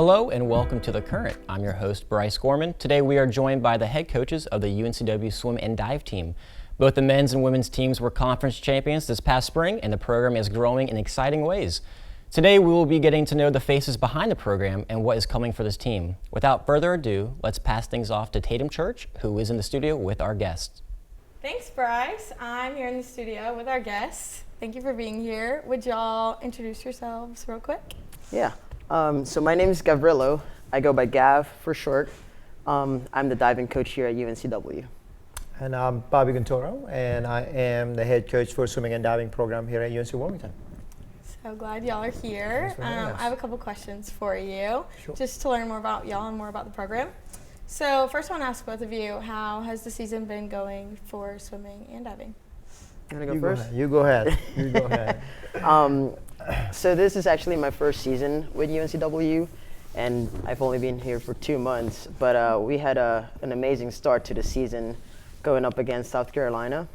Hello and welcome to The Current. I'm your host, Bryce Gorman. Today we are joined by the head coaches of the UNCW swim and dive team. Both the men's and women's teams were conference champions this past spring, and the program is growing in exciting ways. Today we will be getting to know the faces behind the program and what is coming for this team. Without further ado, let's pass things off to Tatum Church, who is in the studio with our guests. Thanks, Bryce. I'm here in the studio with our guests. Thank you for being here. Would y'all introduce yourselves real quick? Yeah. So my name is Gavrilo. I go by Gav for short. I'm the diving coach here at UNCW. And I'm Bobby Guntoro, and I am the head coach for swimming and diving program here at UNC Wilmington. So glad y'all are here. I have a couple questions for you, just to learn more about y'all and more about the program. So first I want to ask both of you, how has the season been going for swimming and diving? You want to go first? You go ahead. You go ahead. So this is actually my first season with UNCW, and I've only been here for 2 months, but we had an amazing start to the season going up against South Carolina,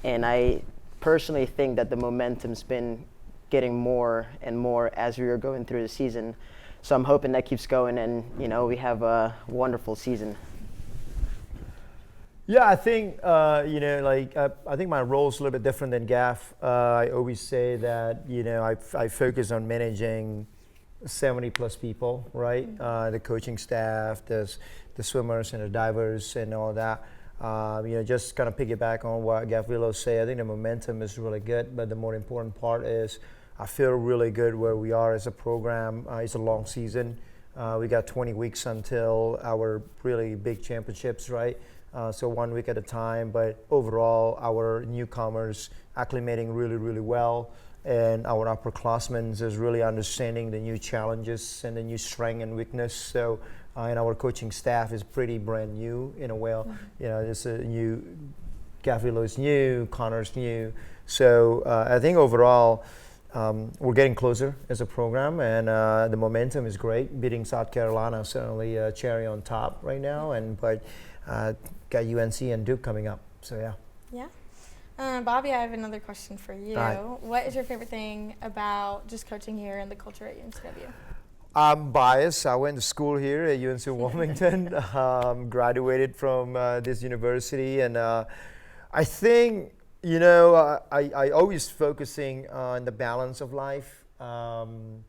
and I personally think that the momentum's been getting more and more as we are going through the season. So I'm hoping that keeps going and, we have a wonderful season. Yeah, I think, I think my role is a little bit different than Gav. I always say that, I focus on managing 70 plus people, right? The coaching staff, the swimmers and the divers and all that. Just kind of piggyback on what Gavrilo said. I think the momentum is really good, but the more important part is I feel really good where we are as a program. It's a long season. We got 20 weeks until our really big championships, right? So 1 week at a time, but overall our newcomers acclimating really, really well, and our upperclassmen is really understanding the new challenges and the new strength and weakness. So, and our coaching staff is pretty brand new in a way. It's a new, Gavrilo is new, Connor's new. So I think overall we're getting closer as a program, and the momentum is great. Beating South Carolina certainly a cherry on top right now, but got UNC and Duke coming up, so yeah. Yeah. Bobby, I have another question for you. Right. What is your favorite thing about just coaching here and the culture at UNCW? I'm biased. I went to school here at UNC Wilmington, graduated from this university, and I think, I always focusing on the balance of life. When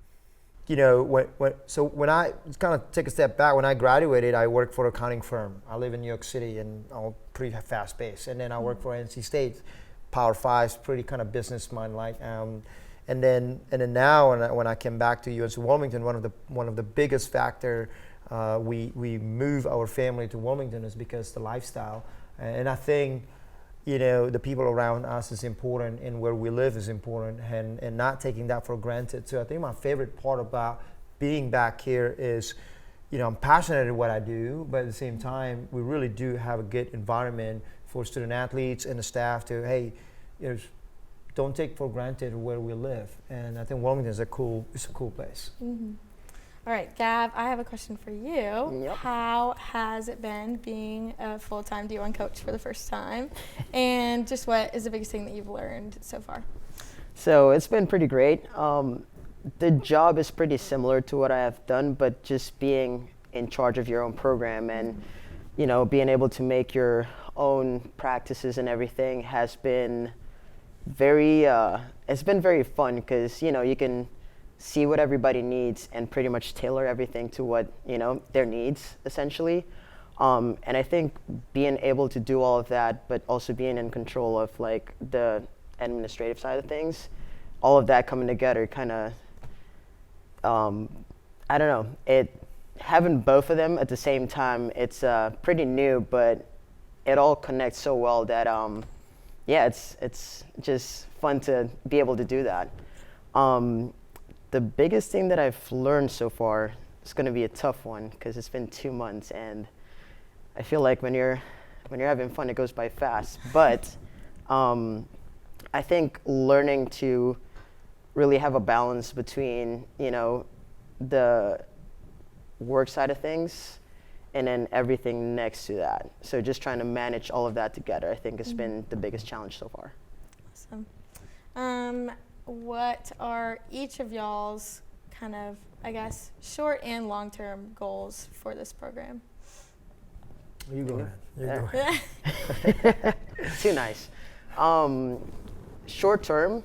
I kind of take a step back, when I graduated, I worked for an accounting firm. I live in New York City and all pretty fast paced. And then I worked for NC State, Power Five, pretty kind of business mind like. And then now when I came back to UNC Wilmington, one of the biggest factor we move our family to Wilmington is because the lifestyle. And I think the people around us is important, and where we live is important, and not taking that for granted. So I think my favorite part about being back here is, I'm passionate at what I do, but at the same time, we really do have a good environment for student athletes and the staff to, hey, don't take for granted where we live. And I think Wilmington is a cool place. Mm-hmm. All right, Gav, I have a question for you. Yep. How has it been being a full-time D1 coach for the first time? And just what is the biggest thing that you've learned so far? So it's been pretty great. The job is pretty similar to what I have done, but just being in charge of your own program and, being able to make your own practices and everything has been it's been very fun because, you can see what everybody needs and pretty much tailor everything to what, their needs essentially. And I think being able to do all of that, but also being in control of like the administrative side of things, all of that coming together kind of, I don't know, having both of them at the same time, it's pretty new, but it all connects so well that, it's just fun to be able to do that. The biggest thing that I've learned so far is going to be a tough one because it's been 2 months, and I feel like when you're having fun, it goes by fast. But I think learning to really have a balance between, the work side of things and then everything next to that. So just trying to manage all of that together, I think has been the biggest challenge so far. Awesome. What are each of y'all's kind of, I guess, short and long-term goals for this program? You go ahead. You go ahead. Too nice. Short term,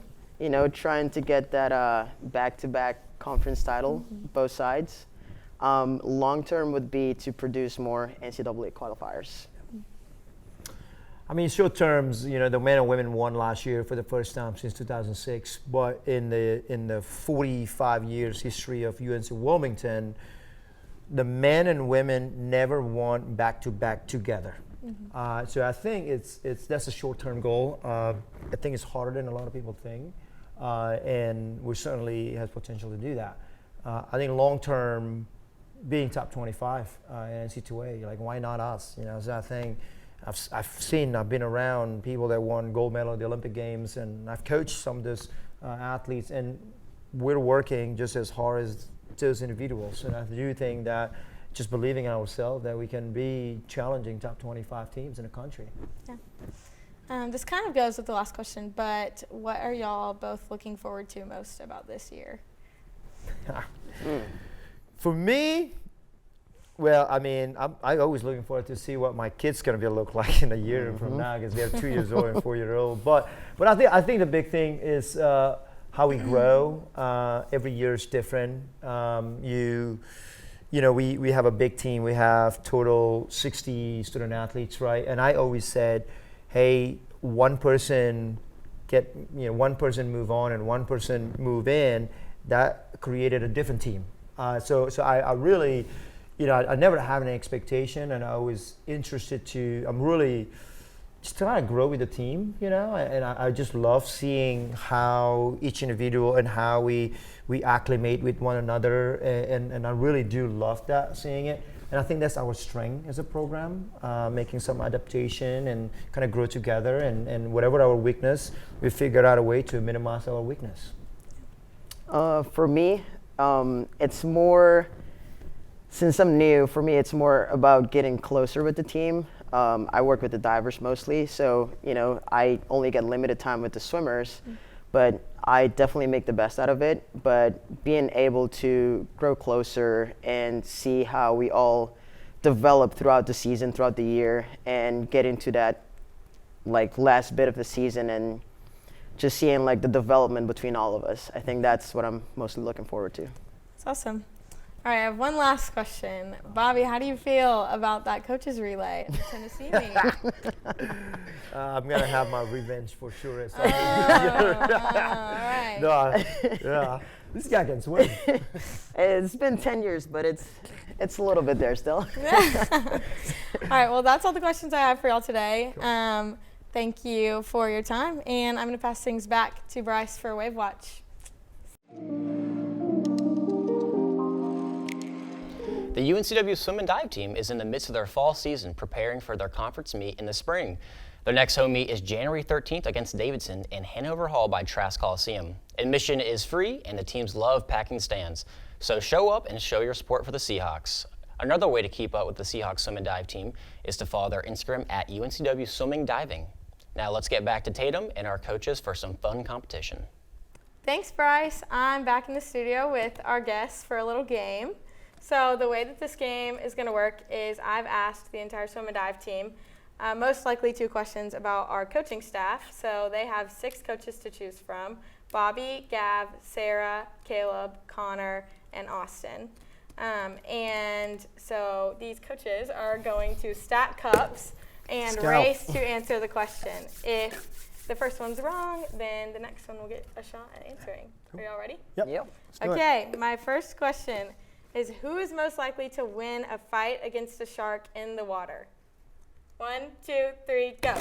trying to get that back-to-back conference title, both sides. Long term would be to produce more NCAA qualifiers. I mean, short terms, the men and women won last year for the first time since 2006. But in the 45 years history of UNC Wilmington, the men and women never won back-to-back together. So I think that's a short-term goal. I think it's harder than a lot of people think, and we certainly have potential to do that. I think long-term, being top 25 in NCAA, like why not us? So I think I've been around people that won gold medal at the Olympic Games, and I've coached some of those athletes, and we're working just as hard as those individuals. And I do think that just believing in ourselves that we can be challenging top 25 teams in the country. Yeah. This kind of goes with the last question, but what are y'all both looking forward to most about this year? For me, well, I mean, I'm always looking forward to see what my kid's going to look like in a year from now, because they're 2 years old and 4 years old. But I think the big thing is how we grow. Every year is different. We have a big team. We have total 60 student athletes, right? And I always said, hey, one person move on and one person move in. That created a different team. So I really, I never have an expectation, and I was interested I'm really just trying to grow with the team, and I just love seeing how each individual and how we acclimate with one another, and I really do love that, seeing it. And I think that's our strength as a program, making some adaptation and kind of grow together, and whatever our weakness, we figure out a way to minimize our weakness. For me, it's more, since I'm new, for me it's more about getting closer with the team. I work with the divers mostly, so I only get limited time with the swimmers, but I definitely make the best out of it. But being able to grow closer and see how we all develop throughout the season, throughout the year, and get into that last bit of the season and just seeing the development between all of us. I think that's what I'm mostly looking forward to. That's awesome. All right, I have one last question. Bobby, how do you feel about that coaches relay at the Tennessee meet? I'm going to have my revenge for sure. All right. Yeah. This guy can swim. It's been 10 years, but it's a little bit there still. All right, well, that's all the questions I have for y'all today. Sure. Thank you for your time, and I'm going to pass things back to Bryce for Wave Watch. The UNCW swim and dive team is in the midst of their fall season, preparing for their conference meet in the spring. Their next home meet is January 13th against Davidson in Hanover Hall by Trask Coliseum. Admission is free, and the teams love packing stands. So show up and show your support for the Seahawks. Another way to keep up with the Seahawks swim and dive team is to follow their Instagram at UNCW Swimming Diving. Now let's get back to Tatum and our coaches for some fun competition. Thanks, Bryce. I'm back in the studio with our guests for a little game. So the way that this game is going to work is I've asked the entire swim and dive team most likely 2 questions about our coaching staff. So they have 6 coaches to choose from: Bobby, Gav, Sarah, Caleb, Connor, and Austin. And so these coaches are going to stack cups and race to answer the question. If the first one's wrong, then the next one will get a shot at answering. Are you all ready? Yep. Okay, my first question is, who is most likely to win a fight against a shark in the water? 1, 2, 3, go.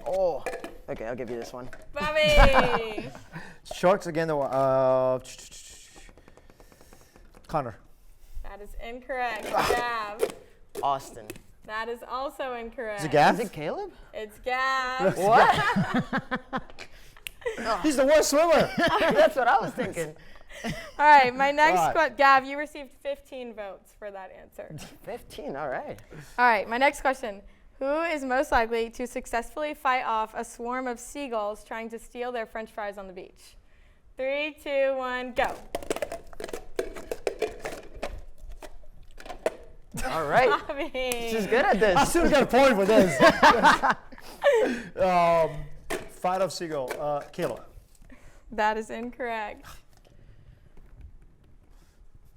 Oh, okay, I'll give you this one. Bobby! Sharks again. Connor. That is incorrect. Gav. Austin. That is also incorrect. Is it Gav? Is it Caleb? It's Gav. What? He's the worst swimmer. That's what I was thinking. All right, my next question. Gav, you received 15 votes for that answer. 15, all right. All right, my next question. Who is most likely to successfully fight off a swarm of seagulls trying to steal their French fries on the beach? 3, 2, 1, go. All right. Bobby. She's good at this. I still got a point for this. Fight of Seagull, Kayla. That is incorrect.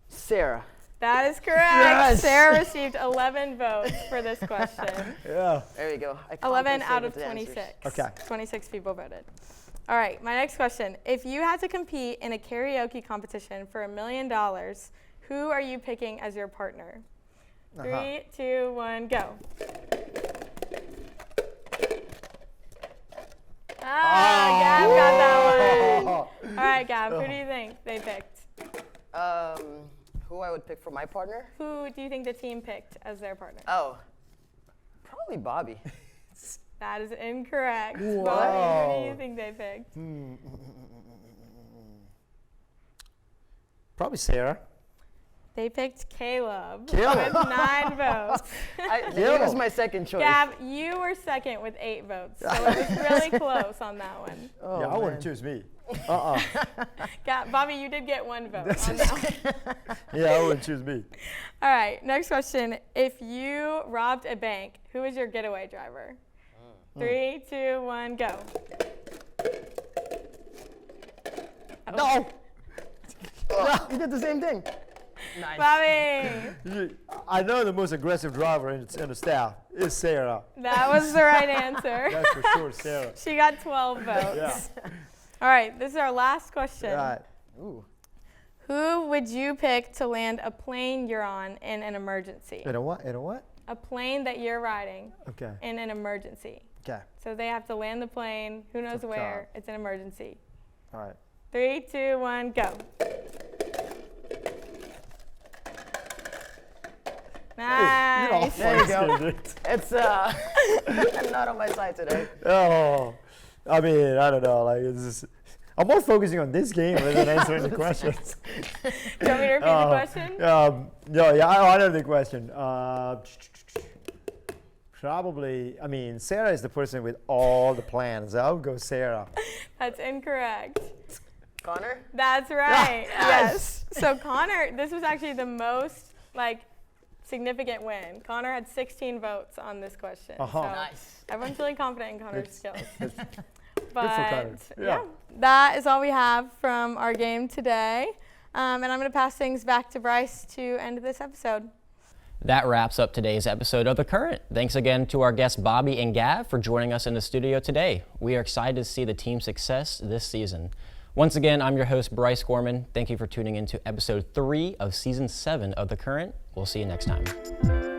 Sarah. That is correct. Yes. Sarah received 11 votes for this question. Yeah. There you go. I 11 out compensated of with the answers. 26. Okay. 26 people voted. All right, my next question. If you had to compete in a karaoke competition for $1 million, who are you picking as your partner? 3, 2, 1, go. Gab got that one. All right, Gab, who do you think they picked? Who I would pick for my partner? Who do you think the team picked as their partner? Oh, probably Bobby. That is incorrect. Wow. Bobby, who do you think they picked? Probably Sarah. They picked Caleb Caleb. with 9 votes. He was my second choice. Gab, you were second with 8 votes, so it was really close on that one. Oh, Yeah, I wouldn't choose me. Gab, Bobby, you did get 1 vote on that one. Yeah, I wouldn't choose me. All right, next question. If you robbed a bank, who is your getaway driver? 3, 2, 1, go. No! You did the same thing. Nice. Bobby, I know the most aggressive driver in the staff is Sarah. that was the right answer. That's for sure, Sarah. She got 12 votes. Yeah. All right, this is our last question. Right. Ooh. Who would you pick to land a plane you're on in an emergency? In a what? In a what? A plane that you're riding Okay. in an emergency. Okay. So they have to land the plane, who knows Oh, where, God. it's an emergency. All right. 3, 2, 1, go. Nice. There you go. It's not on my side today. Oh, I mean, I don't know. Like, it's just, I'm more focusing on this game rather than answering the questions. Do you want me to repeat the question? No, yeah, I know the question. Probably, I mean, Sarah is the person with all the plans. I'll go Sarah. That's incorrect. Connor? That's right. Yes. Yes. So Connor, this was actually the most significant win. Connor had 16 votes on this question. Uh-huh. So Nice. everyone's really confident in Connor's skills. But Connor. Yeah. that is all we have from our game today. And I'm going to pass things back to Bryce to end this episode. That wraps up today's episode of The Current. Thanks again to our guests Bobby and Gav for joining us in the studio today. We are excited to see the team's success this season. Once again, I'm your host, Bryce Gorman. Thank you for tuning in to episode 3 of season 7 of The Current. We'll see you next time.